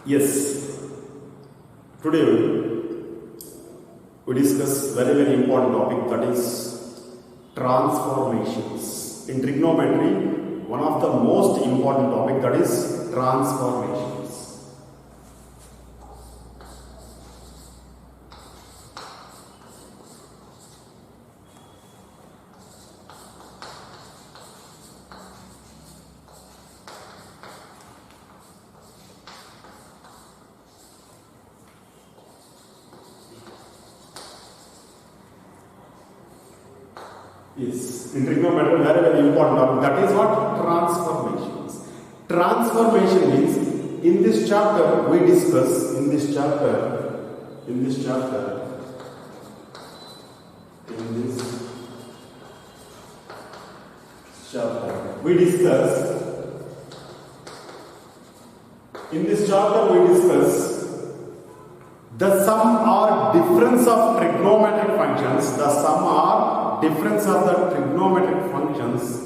Yes, today we discuss very important topic, that is transformations. In trigonometry, one of the most important topic, that is transformations. Yes, in trigonometry, very important topic. That is what? Transformations. Transformation means, in this chapter we discuss, in this chapter we discuss the sum or difference of trigonometric functions, the sum or difference of the trigonometric functions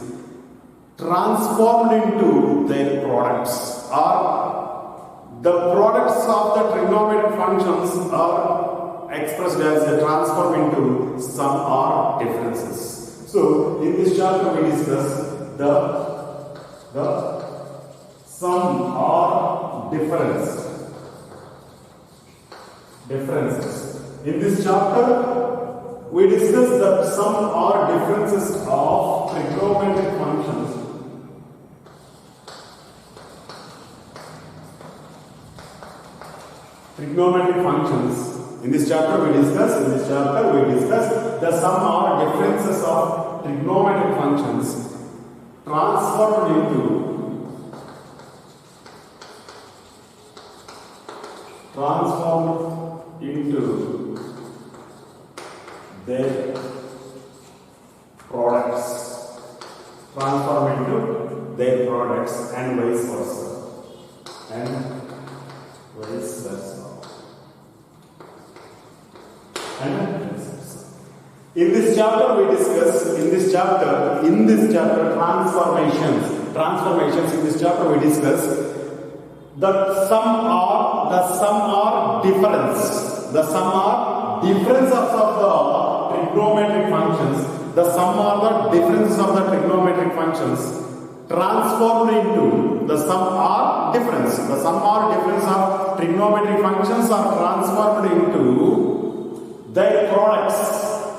transformed into their products, or the products of the trigonometric functions are expressed as transformed into sum or differences. So in this chapter we discuss the sum or differences. In this chapter, we discuss the sum or differences of trigonometric functions. In this chapter, we discuss the sum or differences of trigonometric functions transformed into their products, and vice versa. In this chapter we discuss transformations. In this chapter we discuss the sum or difference of the trigonometric functions, transformed into the sum or difference of trigonometric functions are transformed into their products.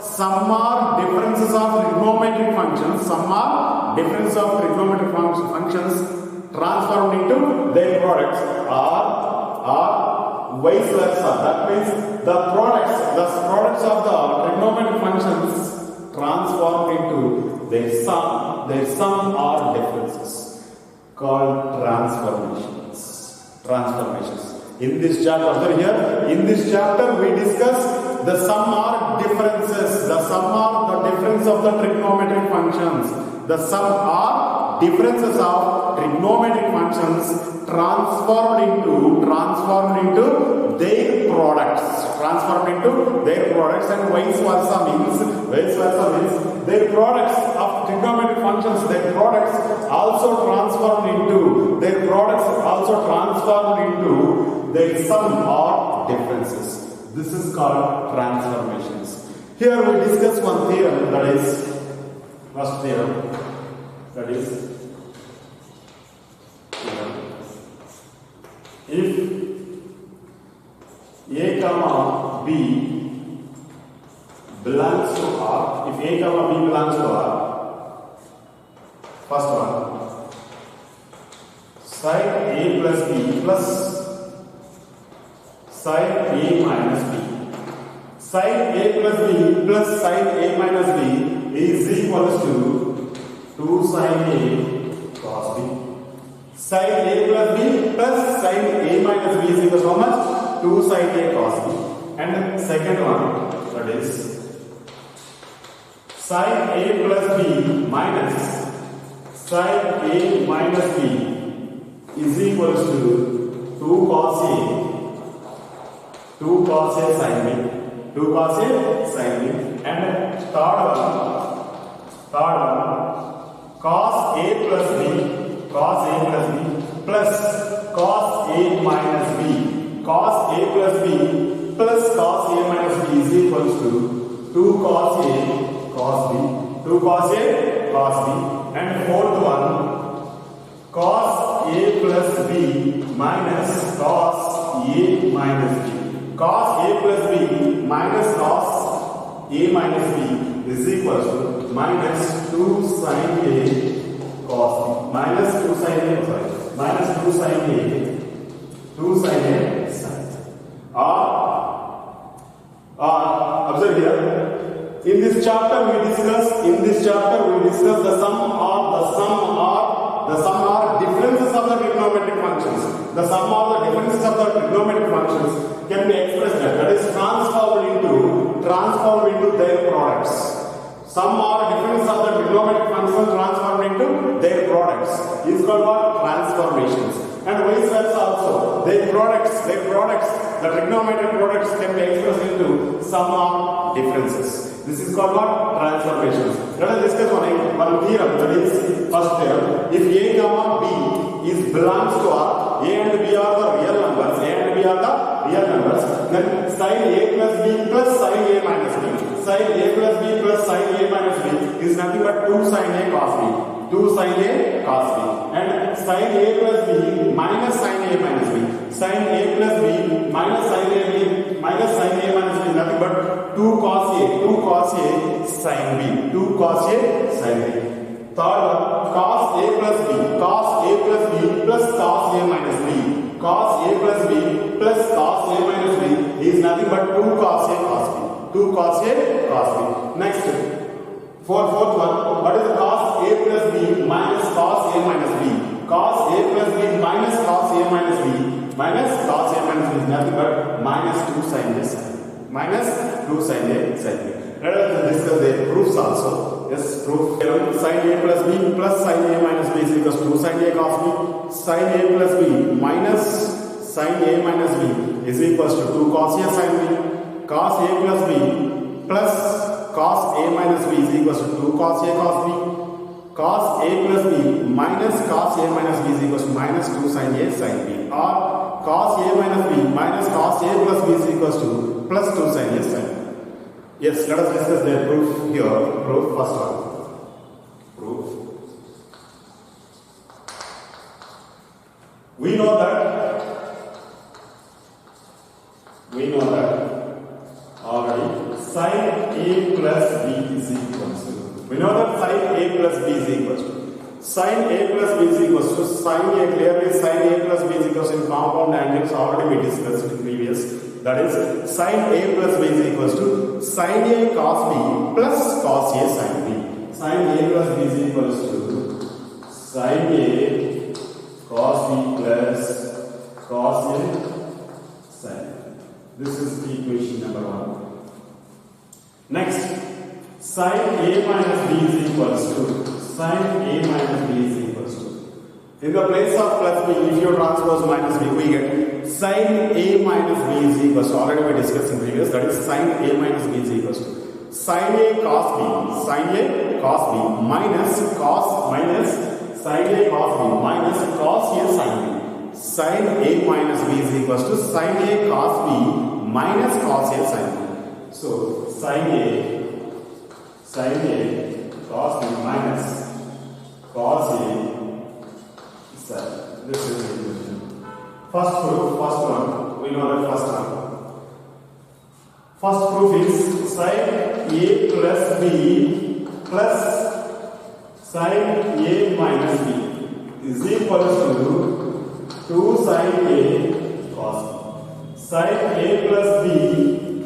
Sum or differences of trigonometric functions, transformed into their products, or vice versa. That means the products of the trigonometric functions transformed into their sum or differences, called transformations. In this chapter we discuss the sum or differences, the difference of the trigonometric functions, the sum or differences of trigonometric functions transformed into their products, and vice versa means their products of trigonometric functions, their products also transformed into their sum or differences. This is called transformations. Here we discuss one theorem, that is first theorem, that is if A comma B belongs to R, first one, side A plus B plus side A minus B. Side A plus B plus side A minus B is equals to 2 sine A cos B. Side A plus B plus side A minus B is equals to how much? 2 sine A cos B. And second one, that is side A plus B minus side A minus B is equals to 2 cos A sin B. And third one, cos A plus B cos A plus B plus cos A minus B. Cos A plus B plus cos A minus B is equals to 2 cos A cos B. 2 cos A cos B. And fourth one, cos A plus B minus cos A minus B. Cos A plus B minus cos A minus B is equals to minus 2 sin A cos B. Minus 2 sin A, sorry. Minus 2 sin A. 2 sin A sin. Observe here. In this chapter we discuss the sum or differences of the trigonometric functions. The sum or the differences of the trigonometric functions can be expressed that is transformed into their products. Sum or difference of the trigonometric functions transformed into their products is called what? Transformations. And vice versa also. Their products, the trigonometric products can be expressed into sum or differences. This is called what? Transformations. Let us discuss one theorem, that is first theorem. If A comma B belongs to R, A and B are the real numbers, then sin A plus B plus sin A minus B. Sin A plus B plus sin A minus B is nothing but 2 sin A cos B. 2 sin A cos B. And sin A plus B minus sin A minus B. Sin A plus B minus sin A minus B nothing but 2 cos A sin B. 2 cos A sin B. Third one, cos A plus B plus cos A minus B. Cos A plus B plus cos A minus B is nothing but 2 cos A cos B. 2 cos A cos B. Next, fourth one, what is cos A plus B minus cos A minus B? Cos A plus B minus cos A minus B minus cos A minus B is nothing but minus 2 sin A sin B. Minus 2 sin A sin B. Let us discuss the proofs also. Yes, proof. Sin A plus B plus sin A minus B is equals to 2 sin A cos B. Sin A plus B minus sin A minus B is equals to 2 cos A sin B. Cos A plus B plus cos A minus B is equals to 2 cos A cos B. Cos A plus B minus cos A minus B is equals to minus 2 sin A sin B. Or cos A minus B minus cos A plus B is equals to plus 2 sin A sin B. Yes, let us discuss the proof here. Proof, first one. Proof. We know that already sin A plus B is equals to. We know that sin A plus B is equals to. Sin A plus B is equals to sin A, clearly sin A plus B is equals to compound angles already we discussed in previous. That is sin A plus B is equals to sin A cos B plus cos A sin B. Sin A plus B is equals to sin A cos B plus cos A sin B. This is equation number 1. Next, sin A minus B is equals to sin A minus B is equals to. In the place of plus B, if you transpose minus B, we get sin A minus B is equals to, already we discussed in previous, that is sin A minus B is equals to sin A cos B minus sin A cos B minus cos A sin B. Sin A minus B is equals to sin A cos B minus cos A sin B. So sin A cos B minus cos A sin. This is the equation. First one. We know that first one. First proof is sin A plus B plus sin A minus B is equal to 2 sin A cos B. Sin A plus B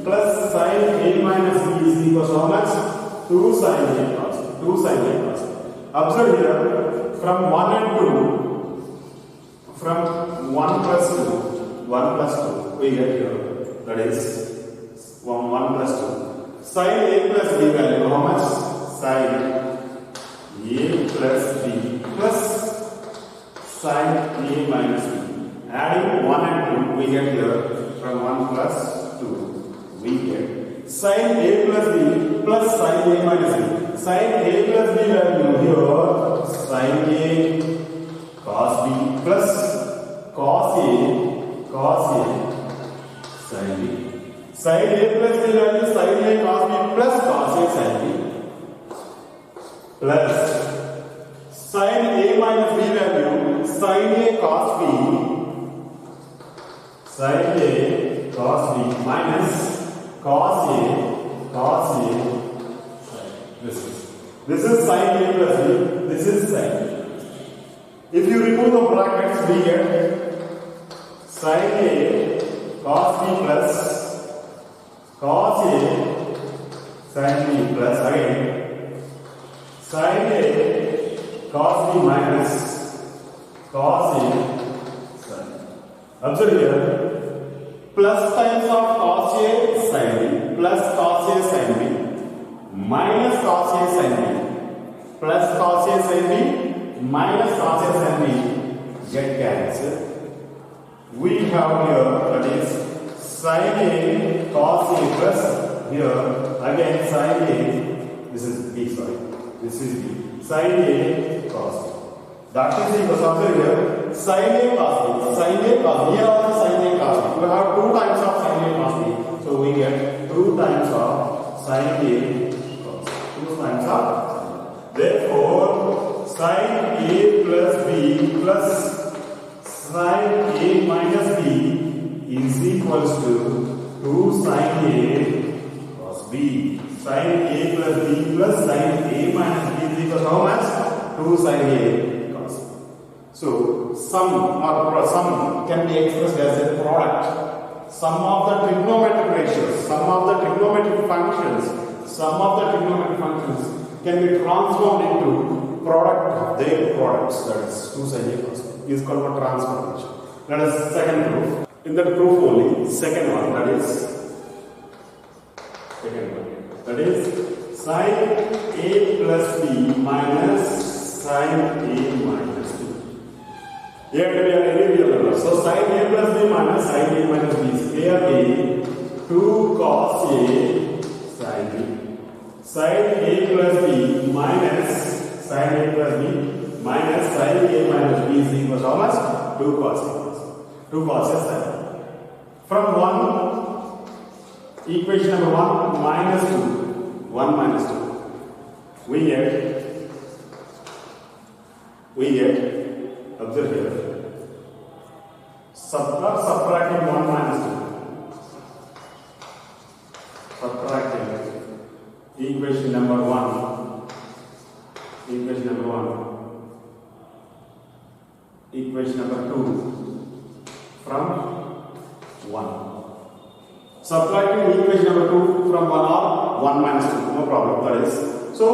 plus sin A minus B is equal to how much? 2 sin A cos B. 2 sin A cos B. Observe here, from 1 and 2, from 1 plus 2, we get here, that is 1 plus 2. Sin A plus B value, how much? Sin A plus B plus sin A minus B. Adding 1 and 2, we get here, from 1 plus 2, we get sin A plus B plus sin A minus B. Sin A plus B value here, sin A cos A sin B. Sin A plus B value sin A cos B plus cos A sin B plus sin A minus B value sin A cos B minus cos A this is sin A plus B, this is sin B. If you remove the brackets, we get sin A cos B plus cos A sin B plus again sin A cos B minus cos A sin B. Observe here, plus times of cos A sin B plus cos A sin B minus cos A sin B plus cos A sin B minus cos A sin B get cancelled. We have here that is sin A cos A plus here again sin A, this is B, sorry, this is B, sin A cos B. That is equal to here sin A cos B, sin A cos B, here also sin A cos B. We have 2 times of sin A cos B, so we get 2 times of sin A cos B, 2 times of. Therefore, sin A plus B plus sin A minus B is equals to 2 sin A cos B. Sin A plus B plus sin A minus B is equal to how much? 2 sin A cos B. So, sum can be expressed as a product. Sum of the trigonometric ratios, sum of the trigonometric functions can be transformed into product of their products, that is 2 sin A cos B is called a transformation. That is second proof. In that proof only, second one, that is sin A plus B minus sin A minus B. Here we are in real number. So sin A plus B minus sin A minus B is clearly 2 cos A sin B. Sin A plus B minus sin A plus B minus sin A minus B is equal to how much? 2 cos A. 2 cos A sin. From 1, equation number 1 minus 2, 1 minus 2, we get, observe here, subtracting 1 minus 2, subtracting equation number 1, equation number 2 from 1. Subtracting equation number 2 from 1 or 1 minus 2, no problem, that is. So,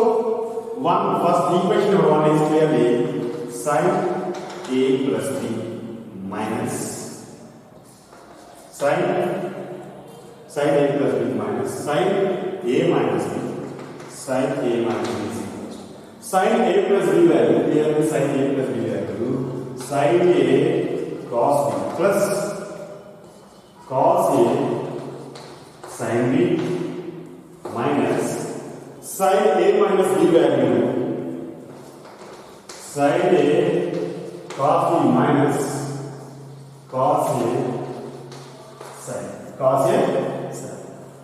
first equation number 1 is clearly sin A plus B minus sin A plus B minus sin A minus B, sin A minus B is equal to sin A plus B value, clearly sin A plus B value, sin A cos B plus cos A sin B minus sin A minus B value sin A cos B minus cos A sin.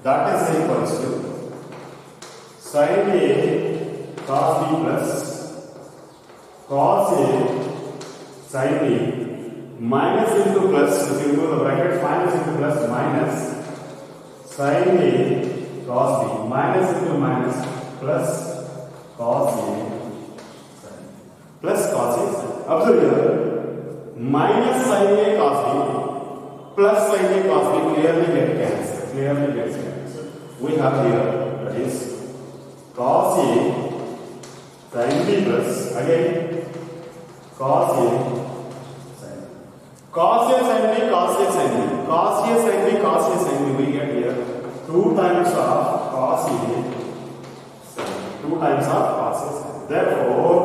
That is equals to sin A cos B plus cos A sin B minus into plus, if you remove the bracket, minus into plus minus sin A cos B minus into minus plus cos A sin plus cos A sin. Observe here, minus sin A cos B plus sin A cos B clearly gets cancelled. We have here, that is cos A sin B plus again cos A sin. Cos A sin B, cos A sin B, cos A sin B, cos A sin B, we get here 2 times of cos A sin, 2 times of cos A sin. Therefore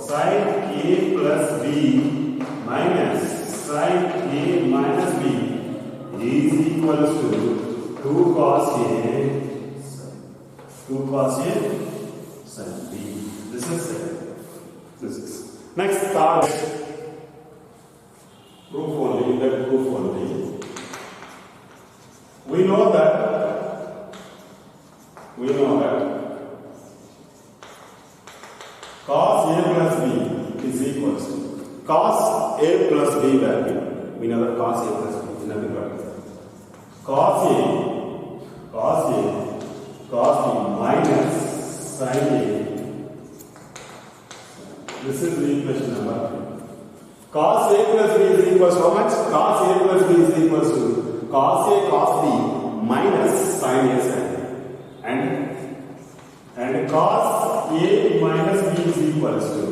sin A plus B minus sin A minus B is equals to 2 cos A sin, 2 cos A sin B. This is next third. cos A plus B is equals to cos A plus B value. We know that cos A plus B is nothing but cos A cos B minus sin A. This is the equation number 3. Cos A plus B is equals to how much? Cos A plus B is equals to cos A cos B minus sin A sin B. And cos A minus B is equals to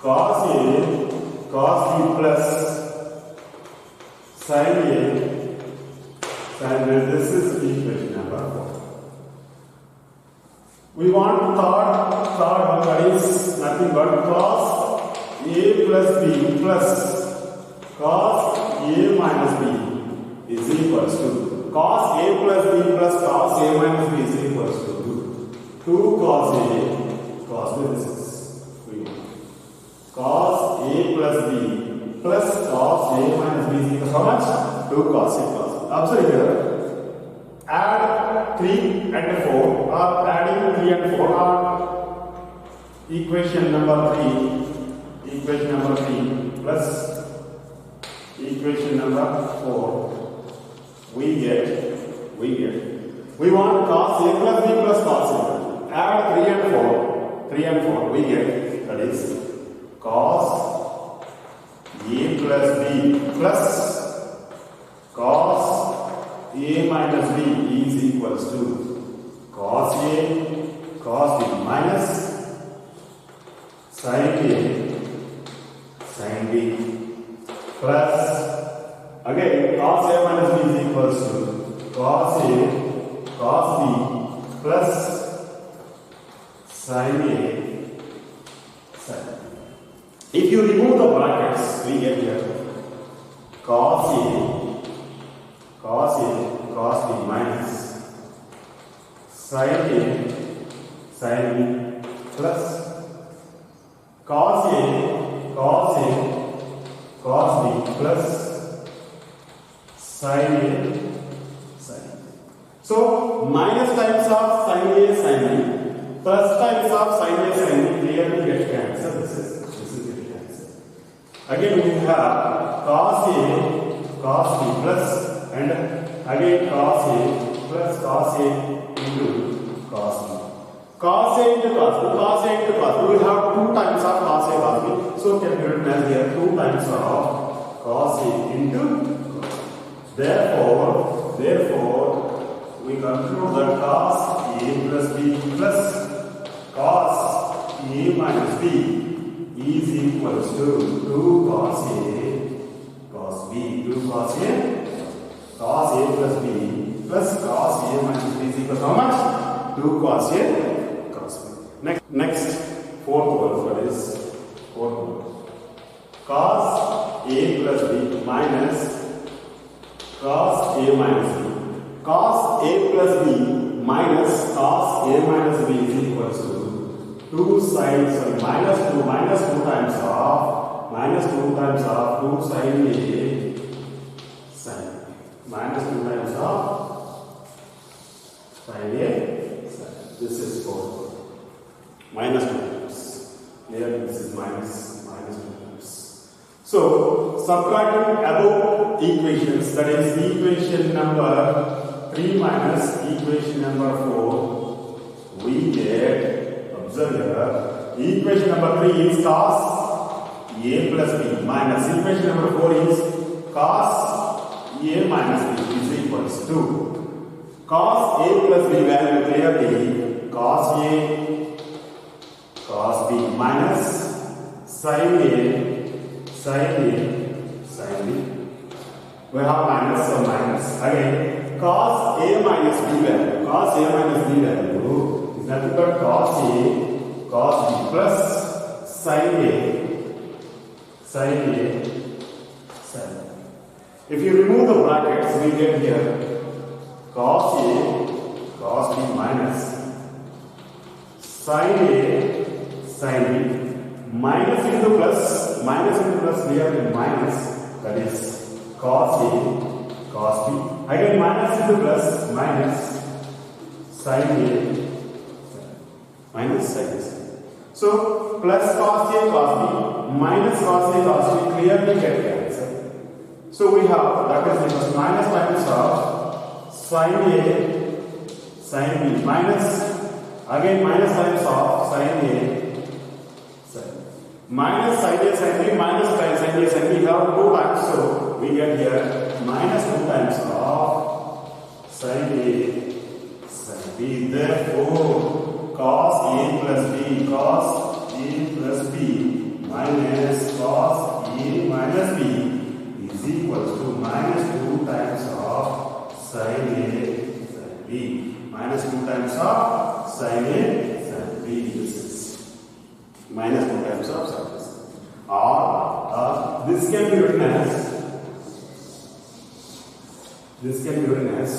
cos A cos B plus sin A sin B. This is equation number 4. We want third one, that is nothing but cos A plus B plus cos A minus B is equals to cos A plus B plus cos A minus B is equals to 2 cos A cos B. This is cos A plus B plus cos A minus B is equals to how much? 2 cos A cos B. Observe here. Add 3 and 4 or adding 3 and 4 or equation number 3 plus equation number 4 we want cos A plus B plus cos A. Add 3 and 4 we get, that is cos A plus B plus cos A minus B is equals to cos A cos B minus sin A sin B plus again cos A minus B is equals to cos A cos B plus sin A sin B. If you remove the brackets, we get here cos A cos B minus sin A sin B plus cos A cos B plus sin A sin B. So minus times of sin A sin B plus times of sin A sin B clearly get cancelled. This is get cancelled. Again we have cos A cos B plus and again cos A plus cos A into cos B. Cos A into cos B, cos A into cos B. We have 2 times of cos A cos B. So can be written as here 2 times of cos A into cos B. Therefore, we conclude that cos A plus B plus cos A minus B is equals to 2 cos A cos B. 2 cos A cos A plus B plus cos A minus B is equal to how much? 2 cos A cos B. Next fourth one, that is fourth one. Cos A plus B minus cos A minus B. Cos A plus B minus cos A minus B is equals to 2 sin minus 2 times of 2 sin A sin minus 2 times of sin A sin. This is 4 minus 2 times. Here this is minus 2 times. So subtracting above equations, that is equation number 3 minus equation number 4, we get, observe here, equation number 3 is cos A plus B minus equation number 4 is cos A minus B is equals to cos A plus B value clearly cos A cos B minus sin A sin B. We have minus or minus. Again, cos A minus B value is nothing but cos A cos B plus sin A sin B. If you remove the brackets, we get here cos A cos B minus sin A sin B minus into plus here in minus, that is cos A cos B. Again minus into plus minus sin A minus sin A. So plus cos A cos B minus cos A cos B clearly get cancelled. So we have that is equals to minus times of sin A sin B minus again minus times of sin A sin minus sin A sin B minus sin A sin B. We have 2 times, so we get here minus 2 times of sin A sin B. Therefore cos A plus B cos A plus B minus cos A minus B is equals to minus 2 times of sin A sin B. Minus 2 times of sin A sin B. This is minus 2 times of sin A. Or this can be written as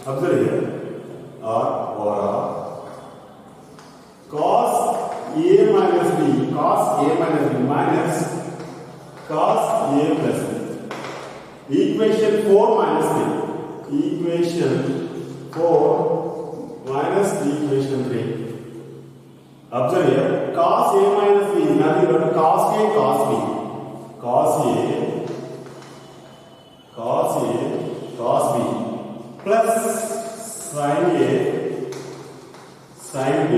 observe here or cos A minus B minus cos A plus B. Equation 4 minus 3. Equation 4 minus equation 3. Observe here, cos A minus B is nothing but cos A cos B. Cos B plus sin A sin B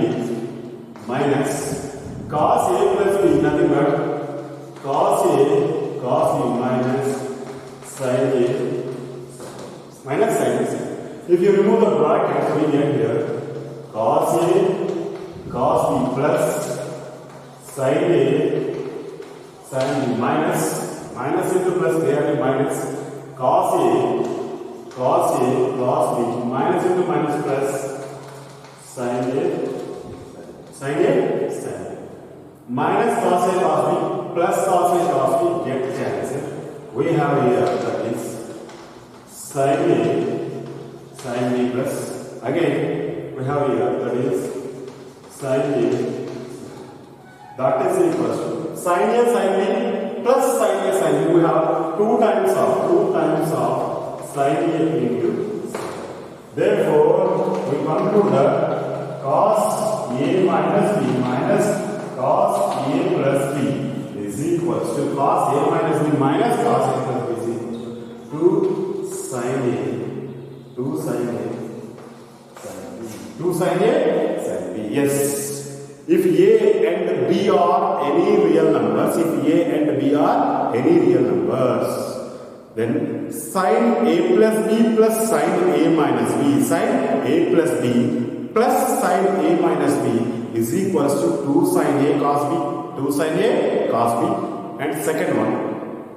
minus cos A plus B is nothing but cos A cos B minus sin A minus sin A. If you remove the bracket, we get here cos A cos B plus sin A sin B minus into plus clearly minus cos A cos B minus into minus plus sin A sin B minus cos A cos B plus cos A cos B get cancelled. We have here that is sin A sin B plus again we have here that is sin A that is equals to sin A sin B plus sin A sin B. We have 2 times of sin A into sin. Therefore, we conclude that cos A minus B minus cos A plus B is equals to cos A minus B minus cos A plus B is equals to sin A 2 sin A sin B. Yes. If A and B are any real numbers, then sin A plus B plus sin A minus B, sin A plus B plus sin A minus B is equals to 2 sin A cos B, and second one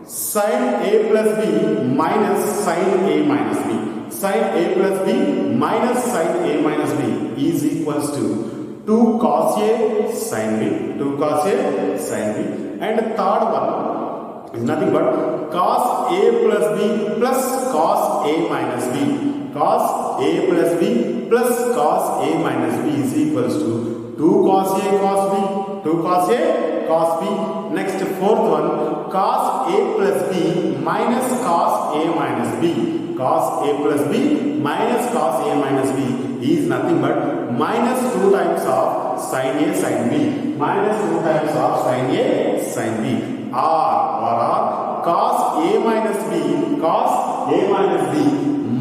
sin A plus B minus sin A minus B, sin A plus B minus sin A minus B is equals to 2 cos A sin B, and the third one is nothing but cos A plus B plus cos A minus B, cos A plus B plus cos A minus B is equals to 2 cos A cos B. Next fourth one cos A plus B minus cos A minus B, cos A plus B minus cos A minus B is nothing but minus 2 times of sin A sin B, minus 2 times of sin A sin B, or cos A minus B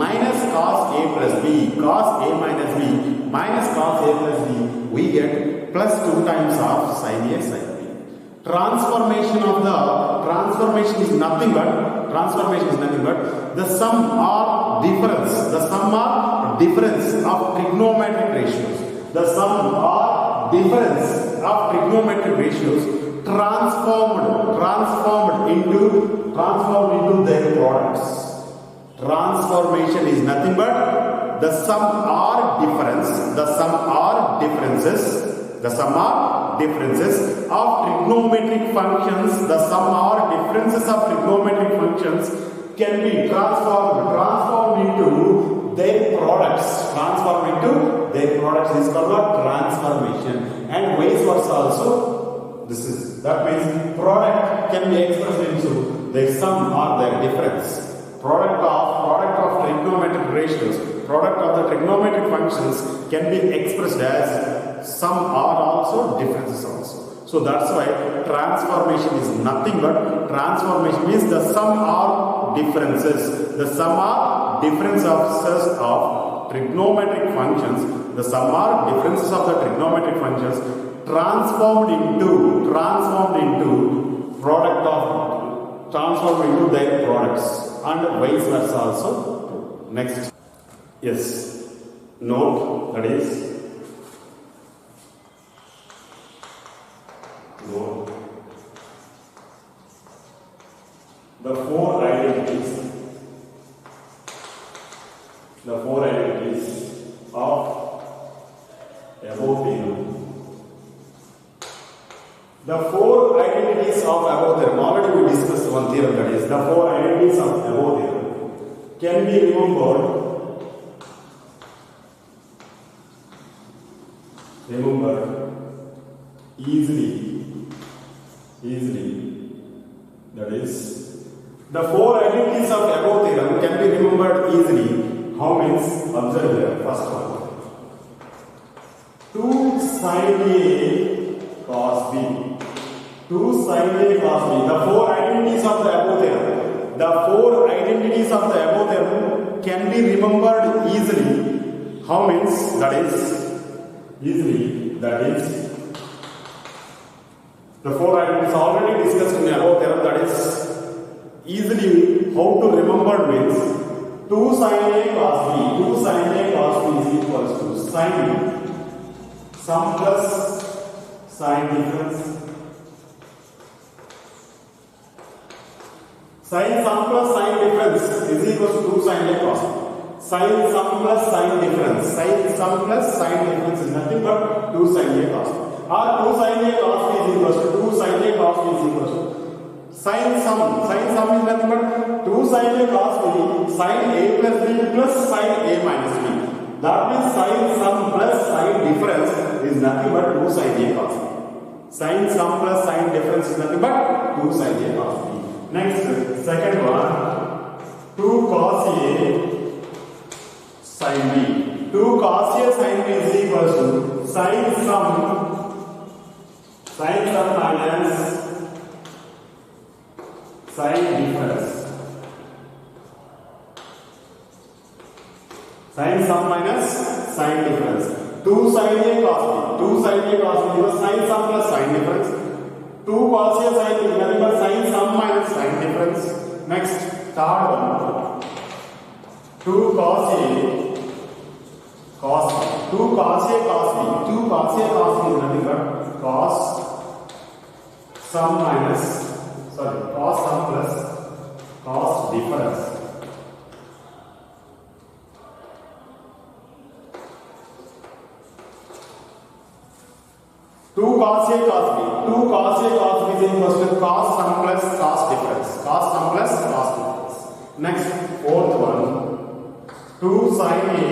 minus cos A plus B, cos A minus B minus cos A plus B, we get plus 2 times of sin A sin B. Transformation is nothing but the sum or difference of trigonometric ratios. The sum or difference of trigonometric ratios transformed into their products. Transformation is nothing but the sum or differences of trigonometric functions. The sum or differences of trigonometric functions can be transformed into their products. Is called a transformation, and vice versa also. That means product can be expressed into their sum or their difference. Product of trigonometric ratios, product of the trigonometric functions can be expressed as sum or also differences also. So that's why transformation is nothing but transformation means the sum or differences. The sum or differences of trigonometric functions. The sum or differences of the trigonometric functions transformed into their products, and vice versa also. Next, yes, note, that is note the four identities of above theorem. The four identities of above theorem, already we discussed one theorem, that is the four identities of above theorem can be remembered easily. That is, the four identities of above theorem can be remembered easily. How means? Observe here, first one. 2 sin A cos B. 2 sin A cos B. The four identities of the above theorem. The four identities of the above theorem can be remembered easily. How means? That is, the four identities already discussed in the above theorem. That is, easily how to remember means 2 sin A cos B. 2 sin A cos B is equals to sin sum plus sin difference. Sin sum plus sin difference is equals to 2 sin A cos B. Sin sum plus sin difference. Sin sum plus sin difference is nothing but 2 sin A cos B. Or 2 sin A cos B is equals to 2 sin A cos B is equals to sin sum. Sin sum is nothing but 2 sin A cos B sin A plus B plus sin A minus B. That means sin sum plus sin difference is nothing but 2 sin A cos B. Sin sum plus sin difference is nothing but 2 sin A cos B. Next, second one, 2 cos A sin B. 2 cos A sin B is equals to sin sum minus sin difference. Sin sum minus sin difference. 2 sin A cos B. 2 sin A cos B is sin sum plus sin difference. 2 cos A sin B is nothing but sin sum minus sin difference. Next, third one. 2 cos A cos B. 2 cos A cos B. 2 cos A cos B is nothing but cos sum plus cos difference. 2 cos A cos B. 2 cos A cos B is equals to cos sum plus cos difference. Cos sum plus cos difference. Next, fourth one. 2 sin A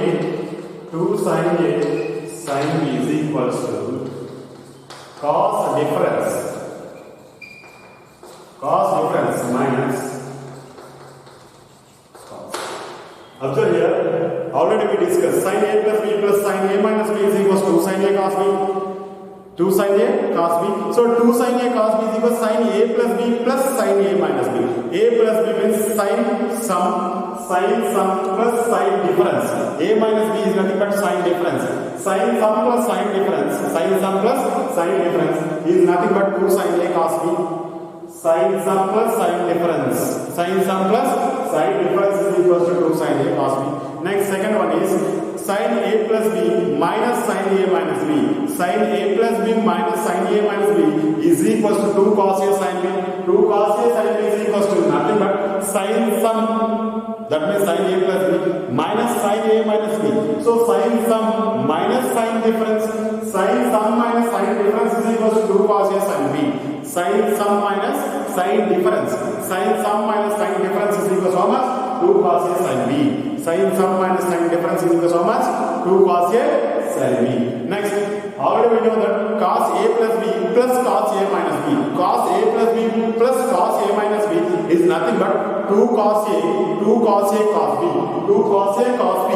sin B is equals to cos difference minus cos. Observe here, already we discussed sin A plus B plus sin A minus B is equals to 2 sin A cos B. 2 sin A cos B. So 2 sin A cos B is equals sin A plus B plus sin A minus B. A plus B means sin sum plus sin difference. A minus B is nothing but sin difference. Sin sum plus sin difference. Sin sum plus sin difference is nothing but 2 sin A cos B. Sin sum plus sin difference. Sin sum plus sin difference is equals to 2 sin A cos B. Next, second one is sin A plus B minus sin A minus B. Sin A plus B minus sin A minus B is equals to 2 cos A sin B. 2 cos A sin B is equals to nothing but sin sum, that means sin A plus B minus sin A minus B. So sin sum minus sin difference. Sin sum minus sin difference is equals to 2 cos A sin B. Sin sum minus sin difference. Sin sum minus sin difference is equals to how much? 2 cos A sin B. Sin sum minus sin difference is equals to how much? 2 cos A sin B. Next, already we know that cos A plus B plus cos A minus B. Cos A plus B plus cos A minus B is nothing but 2 cos A cos B. 2 cos A cos B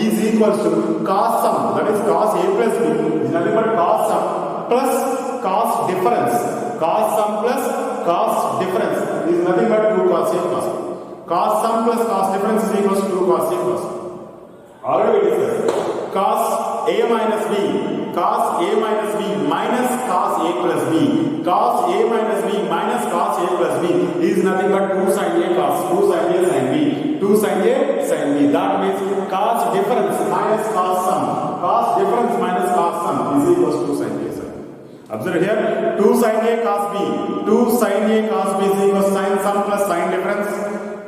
is equals to cos sum, that is cos A plus B is nothing but cos sum plus cos difference. Cos sum plus cos difference is nothing but 2 cos A cos B. Cos sum plus cos difference is equals to 2 cos A cos B. Already we discussed. Cos A minus B. Cos A minus B minus cos A plus B. Cos A minus B minus cos A plus B is nothing but 2 sin A cos 2 sin A sin B. 2 sin A sin B. That means cos difference minus cos sum. Cos difference minus cos sum is equals to 2 sin A sin B. Observe here, 2 sin A cos B. 2 sin A cos B is equals to sin sum plus sin difference.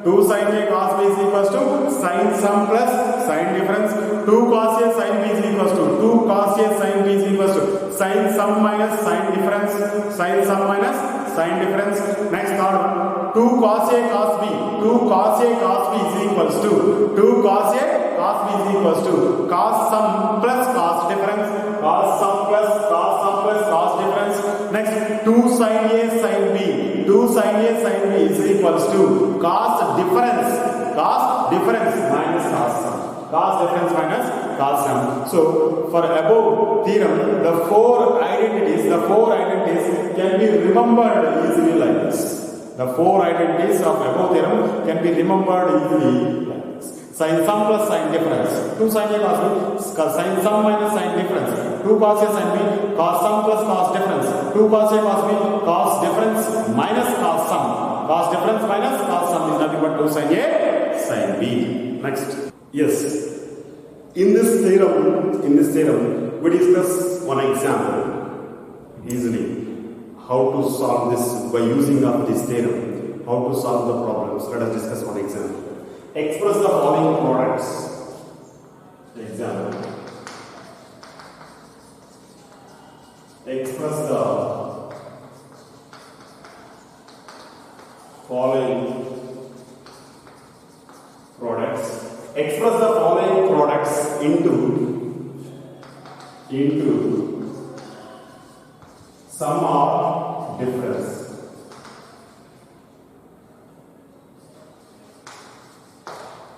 2 sin A cos B is equals to sin sum plus sin difference. 2 cos A sin B is equals to 2 cos A sin B is equals to sin sum minus sin difference. Sin sum minus sin difference. Next third one, 2 cos A cos B. 2 cos A cos B is equals to 2 cos A cos B is equals to cos sum plus cos difference. Cos sum plus cos difference. Next, 2 sin A sin B. 2 sin A sin B is equals to cos difference minus cos sum. Cos difference minus cos sum. So, for above theorem, the four identities can be remembered easily like this. The four identities of above theorem can be remembered easily like this. Sin sum plus sin difference. 2 sin A cos B. Sin sum minus sin difference. 2 cos A sin B. Cos sum plus cos difference. 2 cos A cos B. Cos difference minus cos sum. Cos difference minus cos sum is nothing but 2 sin A sin B. Next. Yes. In this theorem, we discuss one example easily. How to solve this by using of this theorem. How to solve the problems. Let us discuss one example. Express the following products. Example. Express the following products. Express the following products into sum or difference.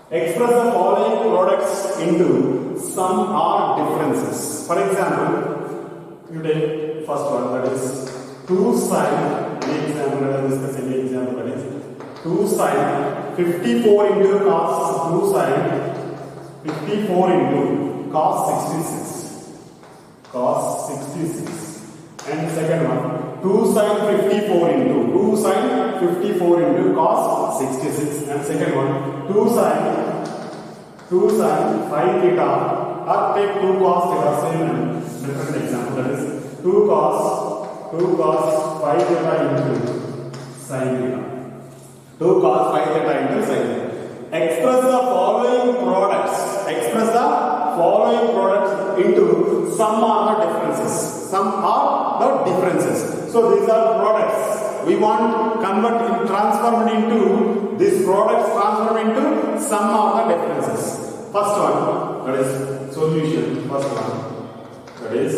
Express the following products into sum or differences. For example, you take first one, that is 2 sin. Any example, let us discuss any example, that is 2 sin 54 into cos 2 sin 54 into cos 66. Cos 66. And second one, 2 sin 54 into cos 66. And second one, 2 sin 5 theta, or take 2 cos theta, same and different example, that is 2 cos 5 theta into sin theta. 2 cos 5 theta into sin theta. Express the following products. Express the following products into sum or the differences. Sum or the differences. So these are products. We want transform into these products, transform into sum or the differences. First one, that is solution. First one, that is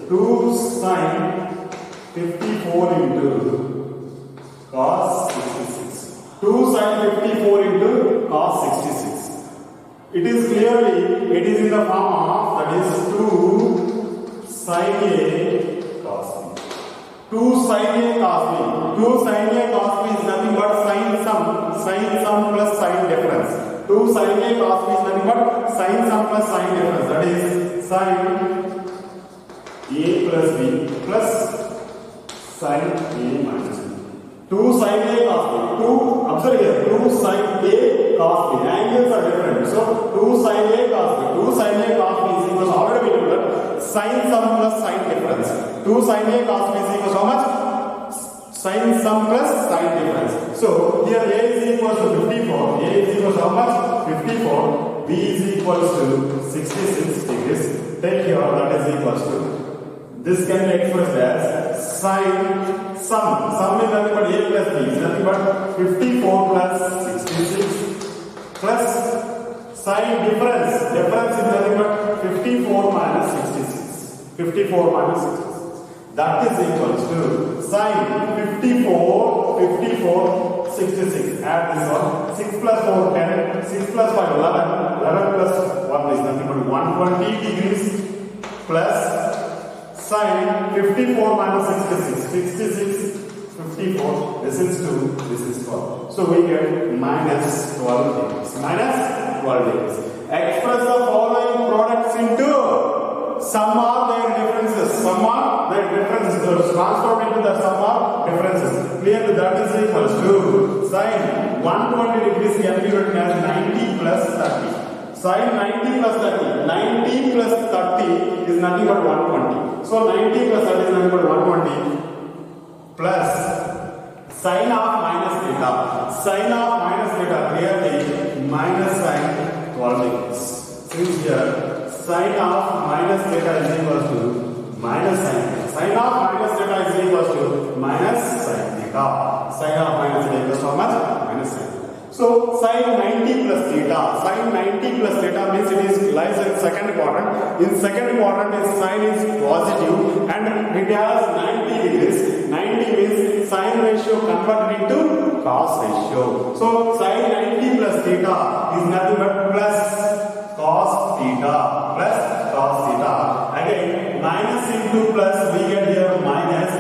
2 sin 54 into cos 66. 2 sin 54 into cos 66. It is in the form of, that is 2 sin A cos B. 2 sin A cos B. 2 sin A cos B is nothing but sin sum plus sin difference. 2 sin A cos B is nothing but sin sum plus sin difference. That is sin A plus B plus sin A minus B. 2 sin A cos B. Observe here, 2 sin A cos B. Angles are different. So 2 sin A cos B. 2 sin A cos B is equals, already we know that sin sum plus sin difference. 2 sin A cos B is equals how much? Sin sum plus sin difference. So here A is equals to 54. A is equals to how much? 54. B is equals to 66 degrees. Take here, that is equals to, this can be expressed as sin sum. Sum is nothing but A plus B. Is nothing but 54 plus 66 plus sin difference. Difference is nothing but 54 minus 66. 54 minus 66. That is equals to sin 54, 66. Add this one. 6 plus 4, 10. 6 plus 5, 11. 11 plus 1 is nothing but 120 degrees plus Sine 54 minus 66. 66, 54. This is 2. This is 12. So we get minus 12 degrees. Minus 12 degrees. Express the following products into sum of their differences. Sum of their differences. So transform into the sum of differences. Clearly that is equals to sine 120 degrees can be written as 90 plus 30. Sine 90 plus 30. 90 plus 30 is nothing but 120. So 90 plus 30 is nothing but 120 plus sine of minus theta. Sine of minus theta clearly minus sine 12 degrees. Since here sine of minus theta is equal to minus sine theta. Sine of minus theta is equal to minus sine theta. Sine of minus theta equals to how much? Minus sine theta. So sine 90 plus theta. Sine 90 plus theta means it is lies in second quadrant. In second quadrant, its sign is positive and it has 90 degrees. 90 means sine ratio converted into cos ratio. So sine 90 plus theta is nothing but plus cos theta. Plus cos theta. Again, minus into plus we get here minus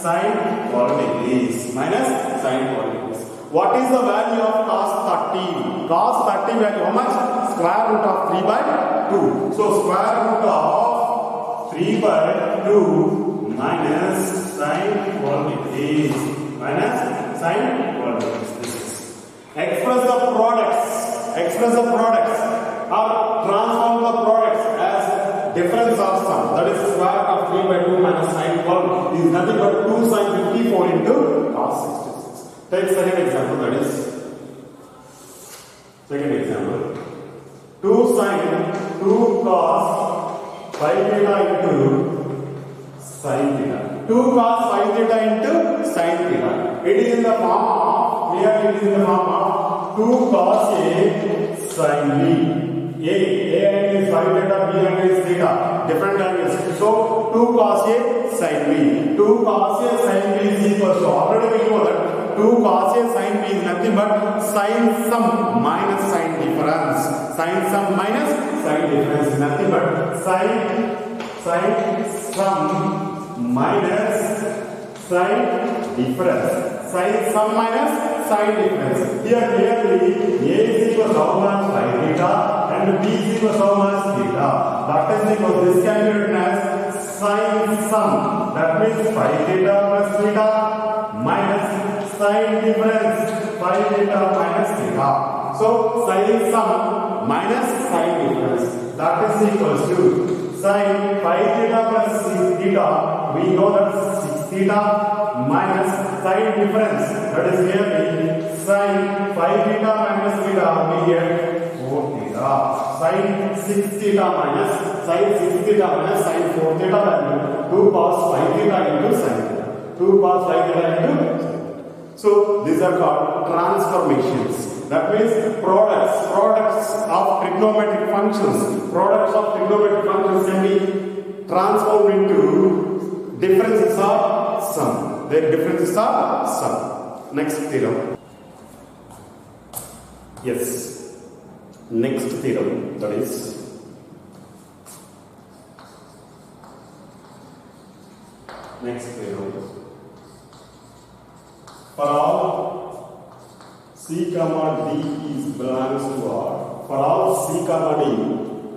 sine 12 degrees. Minus sine 12 degrees. What is the value of cos 30? Cos 30 value how much? Square root of 3 by 2. So square root of 3 by 2 minus sine 12 degrees. Minus sine 12 degrees. This is. Express the products. Express the products. Or transform the products as difference of sum. That is square root of 3 by 2 minus sine 12 is nothing but 2 sine 54 into cos 66. Take second example, that is second example. 2 sine 2 cos 5 theta into sin theta. 2 cos 5 theta into sin theta. It is in the form of, here it is in the form of 2 cos A sin B. A angle is 5 theta, B angle is theta. Different angles. So 2 cos A sin B. 2 cos A sin B is equal to, already we know that 2 cos A sin B is nothing but sin sum minus sin difference. Sin sum minus sin difference is nothing but sin sum minus sin difference. Sin sum minus sin difference. Here clearly A is equal to how much? Sin theta and B is equal to how much? Theta. That is equal to this can be written as sin sum. That means 5 theta plus theta minus sin difference 5 theta minus theta. So sin sum minus sin difference, that is equals to sin 5 theta plus 6 theta. We know that 6 theta minus sin difference, that is clearly sin 5 theta minus theta, we get 4 theta. Sin 6 theta minus sin 4 theta value 2 cos 5 theta into sin theta. 2 cos 5 theta into sin theta. So these are called transformations. That means products of trigonometric functions. Products of trigonometric functions can be transformed into differences of sum. Their differences are sum. Next theorem. Yes. Next theorem, that is next theorem. For all C comma D is belongs to R. For all C comma D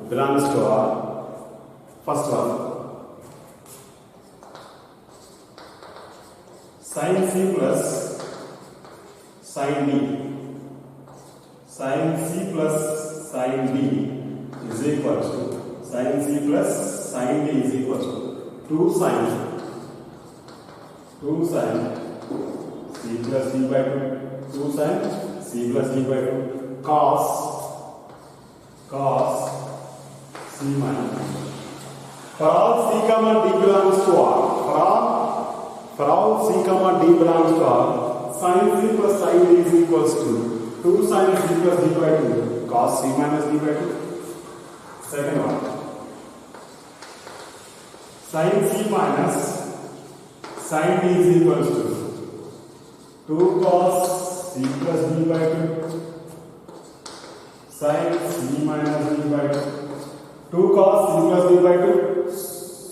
belongs to R. First one, sin C plus sin D. Sin C plus sin D is equal to sin C plus sin D is equal to 2 sin C plus D by 2, 2 sin C plus D by 2 cos C minus. For all C comma D belongs to R. For all C comma D belongs to R, sin C plus sin D is equals to 2 sin C plus D by 2 cos C minus D by 2. Second one, sin C minus sin D is equals to 2 cos C plus D by 2 sin C minus D by 2. 2 cos C plus D by 2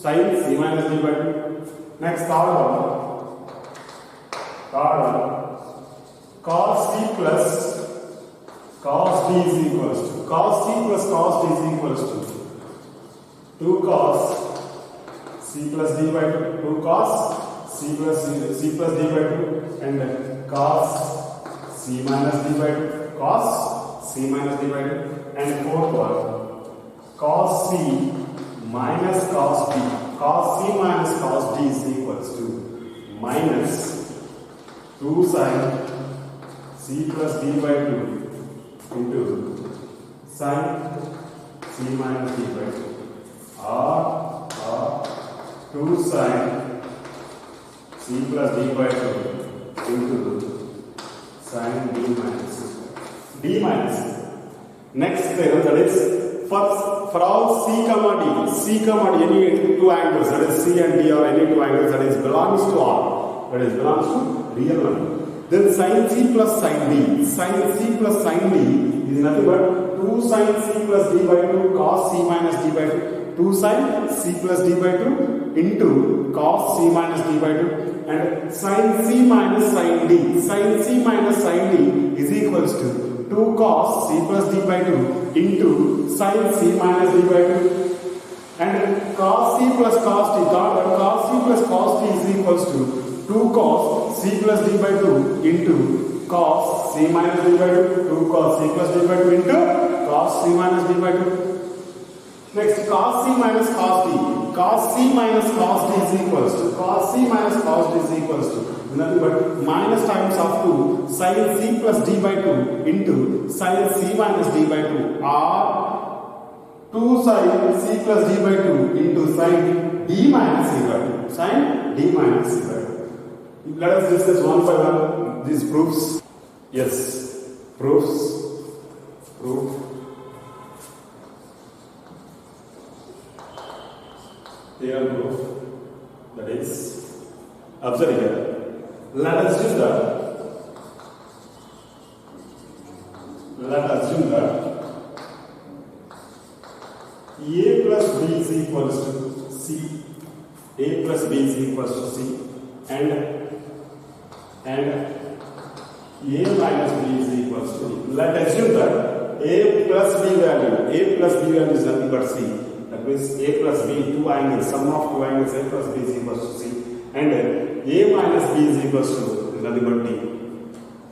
sin c minus d by 2. Next third one cos c plus cos d is equals to cos c plus cos d is equals to 2 cos c plus d by 2, 2 cos c plus d by 2 and cos c minus d by 2, cos c minus d by 2 and fourth one cos c minus cos d, cos c minus cos d is equals to minus 2 sin c plus d by 2 into sin c minus d by 2 or 2 sin c plus d by 2 into sin d minus d minus. Next theorem, that is for all c comma d any two angles, that is c and d or any two angles that is belongs to R, that is belongs to real number, then sin c plus sin d is nothing but 2 sin c plus d by 2 cos c minus d by 2, 2 sin c plus d by 2 into cos c minus d by 2 and sin c minus sin d is equals to 2 cos c plus d by 2 into sin c minus d by 2 and cos c plus cos d, cos c plus cos d is equals to 2 cos c plus d by 2 into cos c minus d by 2, 2 cos c plus d by 2 into cos c minus d by 2. Next cos c minus cos d, cos c minus cos d is equals to nothing but minus times of 2 sin c plus d by 2 into sin c minus d by 2 or 2 sin c plus d by 2 into sin d minus c by 2, Let us discuss one by one these proofs. Yes, proof. Theorem proof, that is, observe here. Let us assume that A plus B is equals to C, and A minus B is equals to D. Let us assume that A plus B value is nothing but C. That means A plus B, two angles, sum of two angles A plus B is equals to C, and A minus B is equals to nothing but D.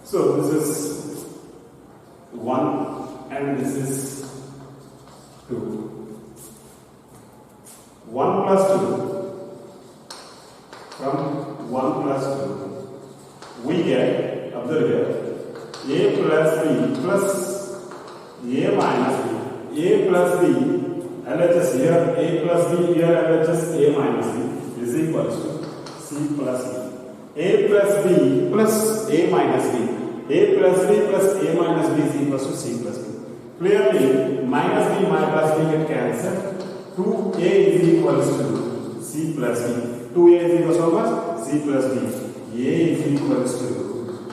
So this is 1 and this is 2. 1 plus 2. From 1 plus 2 we get, observe here, A plus B plus A minus B. A plus B, LHS here, A plus B here, LHS A minus B is equals to C plus B. A plus B plus A minus B. A plus B plus A minus B is equals to C plus B. Clearly, minus B plus B get cancelled. 2A is equals to C plus B. 2A is equals to how much? C plus B. A is equals to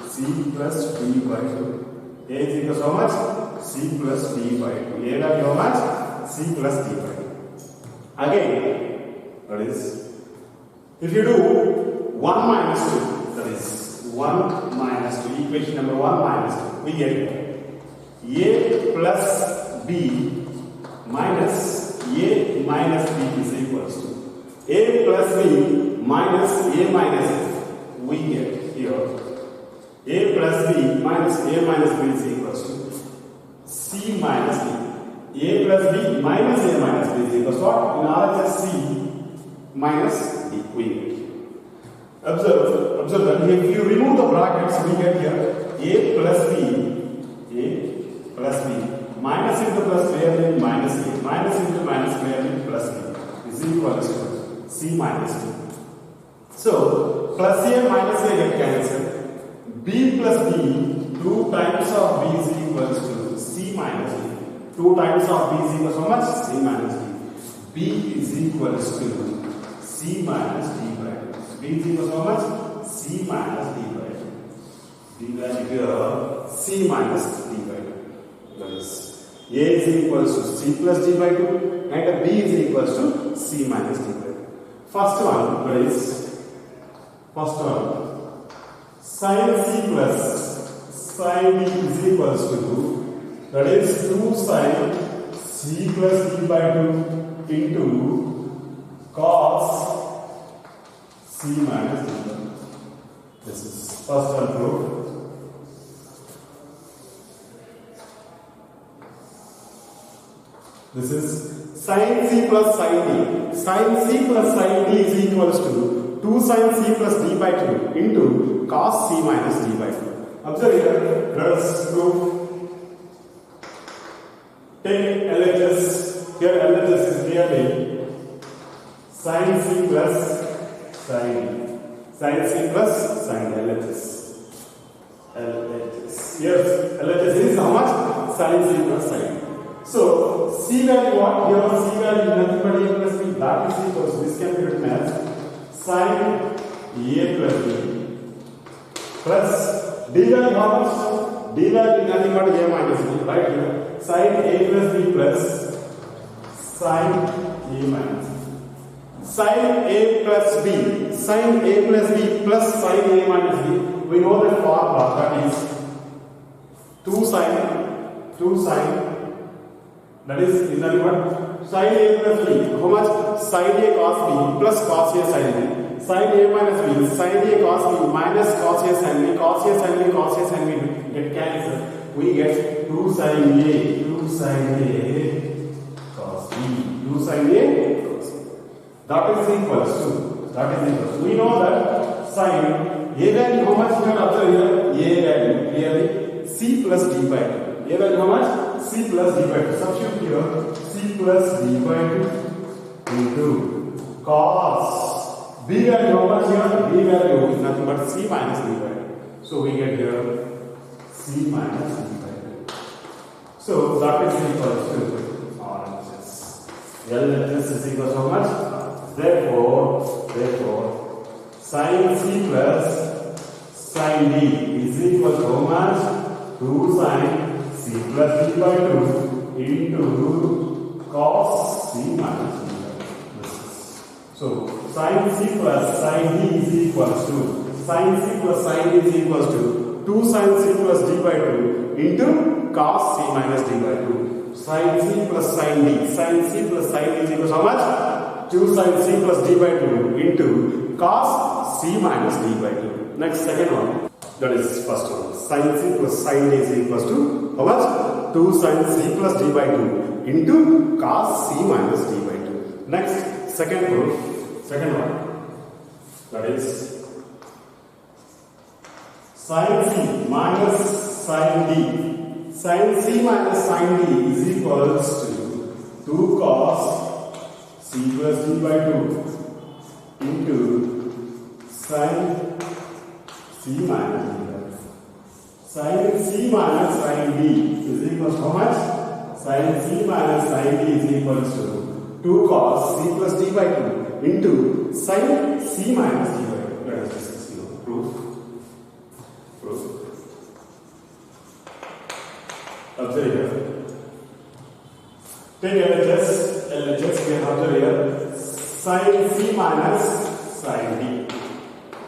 C plus B by 2. A is equals to how much? C plus B by 2. A value how much? C plus D by 2. Again, that is, if you do 1 minus 2, that is 1 minus 2, equation number 1 minus 2, we get A plus B minus A minus B is equals to A plus B minus A minus B. We get here A plus B minus A minus B is equals to C minus D. A plus B minus A minus B is equals to what? In RHS C minus D. We get. Observe that if you remove the brackets, we get here A plus B minus into plus clearly minus A, minus into minus clearly plus B is equals to C minus D. So plus A minus A get cancelled. B plus D, 2 times of B is equals to C minus D. 2 times of B is equals to how much? C minus D. B is equals to C minus D by 2. B is equals to how much? C minus D by 2. D value here C minus D by 2. That is, A is equals to C plus D by 2 and B is equals to C minus D by 2. First one, that is first one, sin c plus sin d is equals to, that is 2 sin c plus d by 2 into cos c minus d. This is first one proof. This is sin c plus sin d. Sin c plus sin d is equals to 2 sin c plus d by 2 into cos c minus d by 2. Observe here, let us prove. Take LHS. Here LHS is clearly sin c plus sin d. Sin c plus sin d, LHS. LHS. Yes, LHS is how much? Sin c plus sin d. So, C value what? Here C value nothing but A plus B. That is equals to, this can be written as sin A plus B plus D value how much? D value nothing but A minus B. Right here. Sin A plus B plus sin A minus B. Sin A plus B. Sin A plus B plus sin A minus B. We know that formula, that is 2 sin, that is nothing but sin A plus B. How much? Sin A cos B plus cos A sin B. Sin A minus B, sin A cos B minus cos A sin B. Cos A sin B, cos A sin B get cancelled. We get 2 sin A cos B. 2 sin A cos B. That is equals to. We know that sin A value how much? You have observed here. A value clearly C plus D by 2. A value how much? C plus d by 2. Substitute here C plus d by 2 into cos B value how much here? B value is nothing but C minus d by 2. So we get here C minus d by 2. So that is equal to RHS. LHS is equal to how much? Therefore sin C plus sin D is equal to how much? 2 sin C plus D by 2 into cos C minus D by 2. So sin C plus sin D is equals to, sin C plus sin D is equals to 2 sin C plus D by 2 into cos C minus D by 2. Sin C plus sin D. Sin C plus sin D is equals to how much? 2 sin C plus D by 2 into cos C minus D by 2. Next, second one. That is first one. Sin C plus sin D is equals to how much? 2 sin C plus D by 2 into cos C minus D by 2. Next, second proof. Second one. That is sin C minus sin D. Sin C minus sin D is equals to 2 cos C plus D by 2 into sin C minus D. Sin C minus sin D is equals to how much? Sin C minus sin D is equals to 2 cos C plus D by 2 into sin C minus D by 2. Let us discuss now. Proof. Observe here. Take LHS we have observed here. Sin C minus sin D.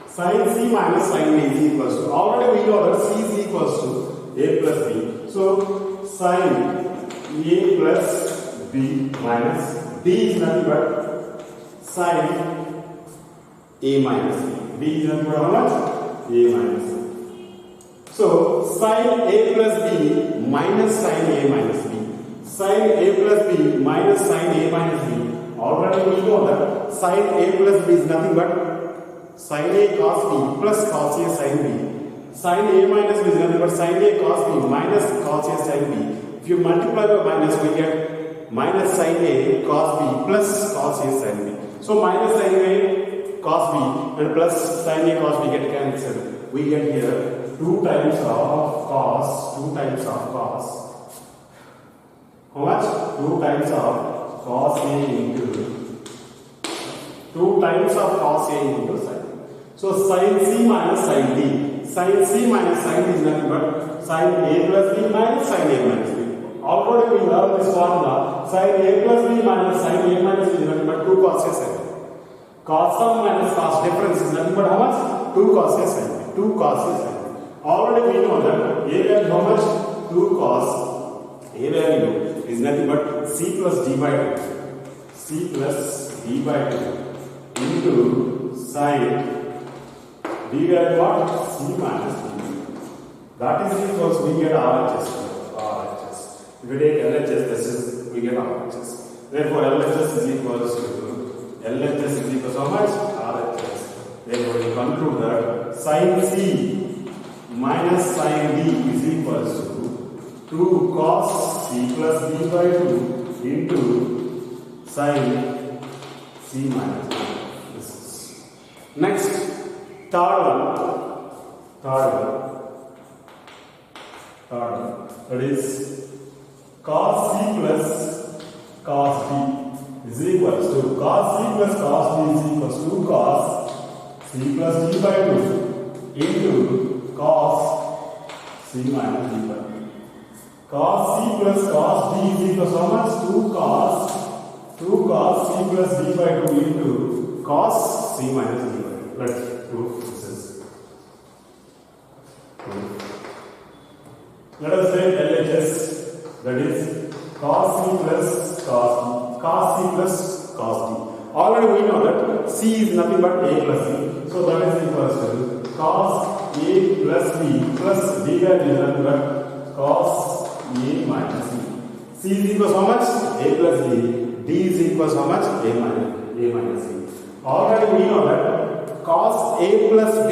Sin C minus sin D is equals to, already we know that C is equals to A plus B. So sin A plus B minus D is nothing but sin A minus B. D is nothing but how much? A minus B. So sin A plus B minus sin A minus B. Sin A plus B minus sin A minus B. Already we know that sin A plus B is nothing but sin A cos B plus cos A sin B. Sin A minus B is nothing but sin A cos B minus cos A sin B. If you multiply by minus, we get minus sin A cos B plus cos A sin B. So minus sin A cos B and plus sin A cos B get cancelled. We get here 2 times of cos. How much? 2 times of cos A into 2 times of cos A into sin. So sin C minus sin D. Sin C minus sin D is nothing but sin A plus B minus sin A minus B. Already we learned this formula. Sin A plus B minus sin A minus B is nothing but 2 cos A sin. Cos sum minus cos difference is nothing but how much? 2 cos a sin b. 2 cos a sin b. Already we know that a value how much? 2 cos. A value is nothing but c plus d by 2. C plus d by 2 into sin d value what? C minus d. That is equals we get RHS. RHS. If we take LHS, this is we get RHS. Therefore, LHS is equals to LHS is equals to how much? RHS. Therefore, we conclude that sin C minus sin D is equals to 2 cos C plus D by 2 into sin C minus D. This is next third one. That is cos C plus cos D is equals to cos C plus cos D is equals to 2 cos C plus D by 2 into cos C minus D by 2. Cos C plus cos D is equals to how much? 2 cos C plus D by 2 into cos C minus D by 2. Let's prove this is proof. Let us take LHS, that is cos C plus cos D. Cos C plus cos D. Already we know that C is nothing but A plus C. So that is equals to cos A plus B plus D value is nothing but cos A minus C. C is equals to how much? A plus D. D is equals to how much? A minus C. Already we know that cos A plus B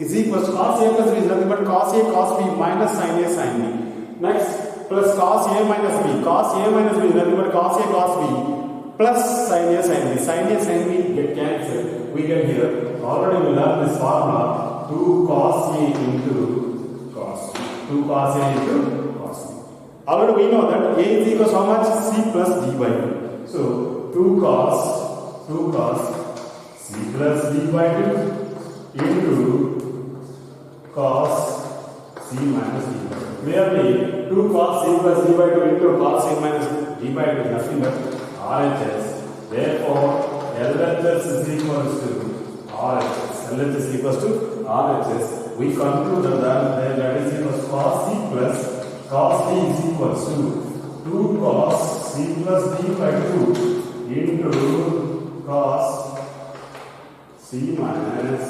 is equals to cos A plus B is nothing but cos A cos B minus sin A sin B. Next, plus cos A minus B. Cos A minus B is nothing but cos A cos B plus sin A sin B. Sin A sin B get cancelled. We get here. Already we learned this formula 2 cos A into cos B. 2 cos A into cos B. Already we know that A is equals to how much? C plus D by 2. So 2 cos C plus D by 2 into cos C minus D by 2. Clearly, 2 cos C plus D by 2 into cos C minus D by 2 is nothing but RHS. Therefore, LHS is equals to RHS. LHS is equals to RHS. We conclude that is equals to cos C plus cos D is equals to 2 cos C plus D by 2 into cos C minus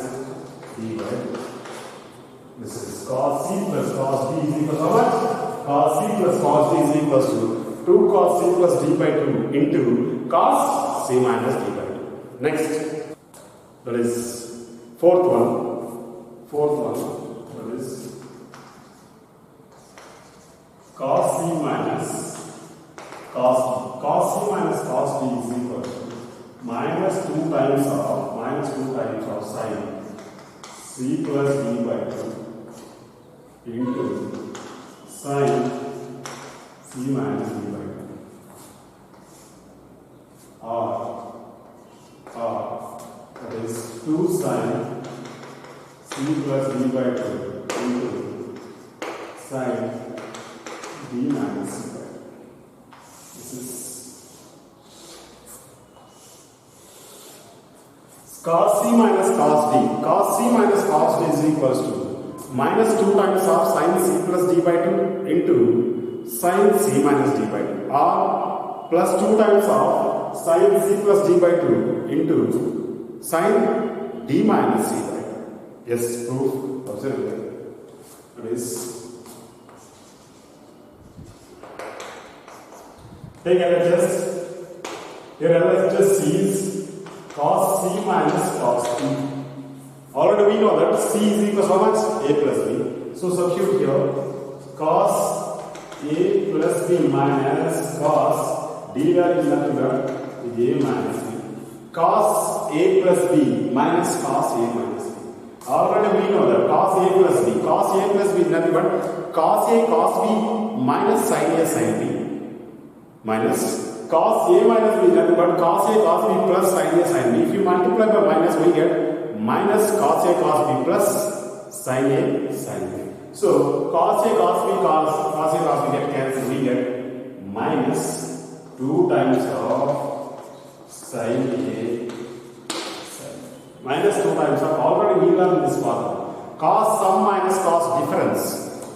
D by 2. This is cos C plus cos D is equals to how much? Cos C plus cos D is equals to 2 cos C plus D by 2 into cos C minus D by 2. Next, that is fourth one. That is cos C minus cos D. Cos C minus cos D is equal to minus 2 times of sin C plus D by 2 into sin C minus D by 2 or that is 2 sin C plus D by 2 into sin D minus C by 2. This is cos C minus cos D. Cos C minus cos D is equals to minus 2 times of sin C plus D by 2 into sin C minus D by 2 or plus 2 times of sin C plus D by 2 into sin D minus C by 2. Yes, proof. Observe that. It is take LHS. Here LHS is cos C minus cos D. Already we know that C is equals to how much? A plus B. So substitute here cos A plus B minus cos D value is nothing but A minus B. Cos A plus B minus cos A minus B. Already we know that cos A plus B. Cos A plus B is nothing but cos A cos B minus sin A sin B minus cos A minus B is nothing but cos A cos B plus sin A sin B. If you multiply by minus, we get minus cos A cos B plus sin A sin B. So cos A cos B cos A cos B get cancelled. We get minus 2 times of sin A minus 2 times of, already we learned this formula. Cos sum minus cos difference.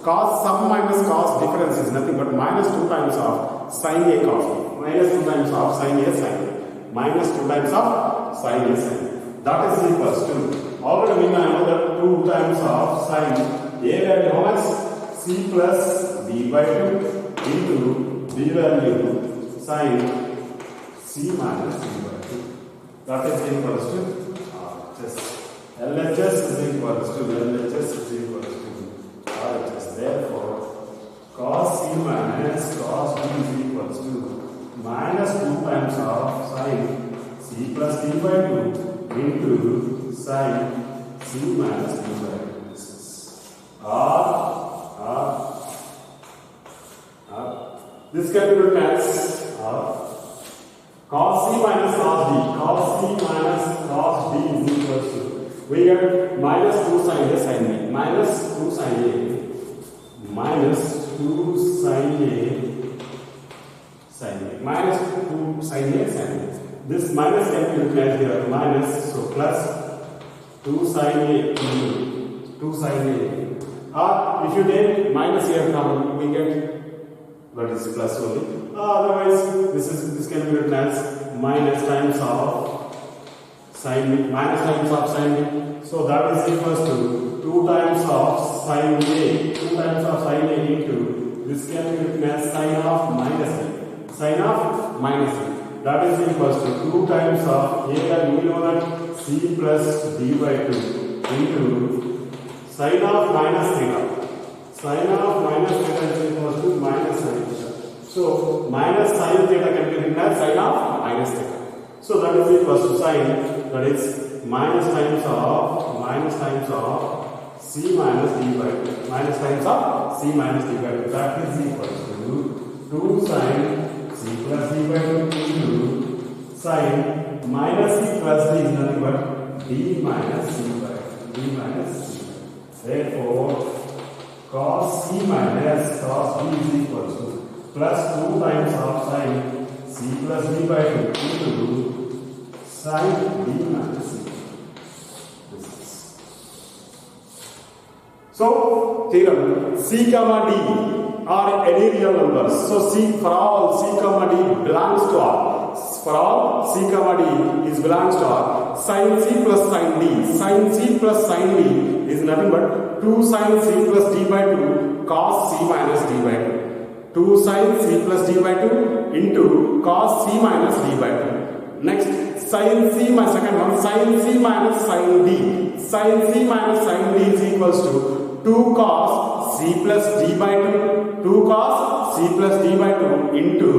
Cos sum minus cos difference is nothing but minus 2 times of sin A cos B. Minus 2 times of sin A sin B. Minus 2 times of sin A sin B. That is equals to, already we know that 2 times of sin A value how much? C plus D by 2 into D value sin C minus D by 2. That is equals to RHS. LHS is equals to LHS is equals to RHS. Therefore, cos C minus cos B is equals to minus 2 times of sin C plus D by 2 into sin C minus D by 2. This is this can be written as cos C minus cos D. Cos C minus cos D is equals to, we get minus 2 sin A sin B. Minus 2 sin A. Minus 2 sin A sin B. Minus 2 sin A sin B. This minus can be written as here. Minus, so plus 2 sin A into 2 sin A. Or if you take minus here from, we get that is plus only. Otherwise, this can be written as minus times of sin B, minus times of sin B. So that is equals to 2 times of sin A, 2 times of sin A into, this can be written as sin of minus A, sin of minus A. That is equals to 2 times of A, and we know that C plus D by 2 into sin of minus theta. Sin of minus theta is equals to minus sin theta. So minus sin theta can be written as sin of minus theta. So that is equals to sin, that is minus times of C minus D by 2. Minus times of C minus D by 2. That is equals to 2 sin C plus D by 2 into sin minus C plus D is nothing but D minus C by 2. D minus C by 2. Therefore, cos C minus cos D is equals to plus 2 times of sin C plus D by 2 into sin D minus C. So, theorem, C comma D are any real numbers. So, C for all C comma D belongs to R. For all C comma D is belongs to R. Sin C plus sin D. Sin C plus sin D is nothing but 2 sin C plus D by 2 cos C minus D by 2. 2 sin C plus D by 2 into cos C minus D by 2. Next, sin C, my second one, sin C minus sin D. Sin C minus sin D is equals to 2 cos C plus D by 2. 2 cos C plus D by 2 into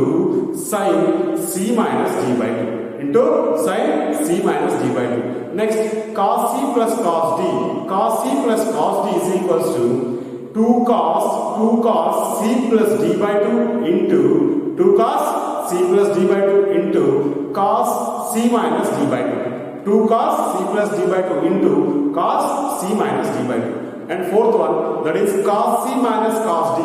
sin C minus D by 2. Into sin C minus D by 2. Next, cos C plus cos D. Cos C plus cos D is equals to 2 cos C plus D by 2 into 2 cos C plus D by 2 into cos C minus D by 2. 2 cos C plus D by 2 into cos C minus D by 2. And fourth one, that is cos C minus cos D.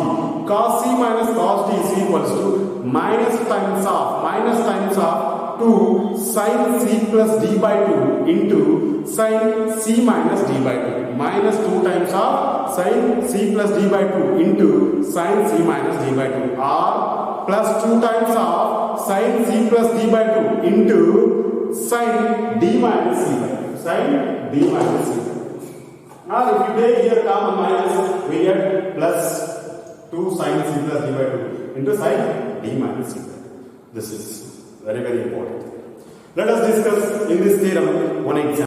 Cos C minus cos D is equals to minus times of 2 sin C plus D by 2 into sin C minus D by 2. Minus 2 times of sin C plus D by 2 into sin C minus D by 2. Or plus 2 times of sin C plus D by 2 into sin D minus C by 2. Sin D minus C by 2. Now if you take here common minus, we get plus 2 sin C plus D by 2 into sin D minus C by 2. This is very important. Let us discuss in this theorem one example.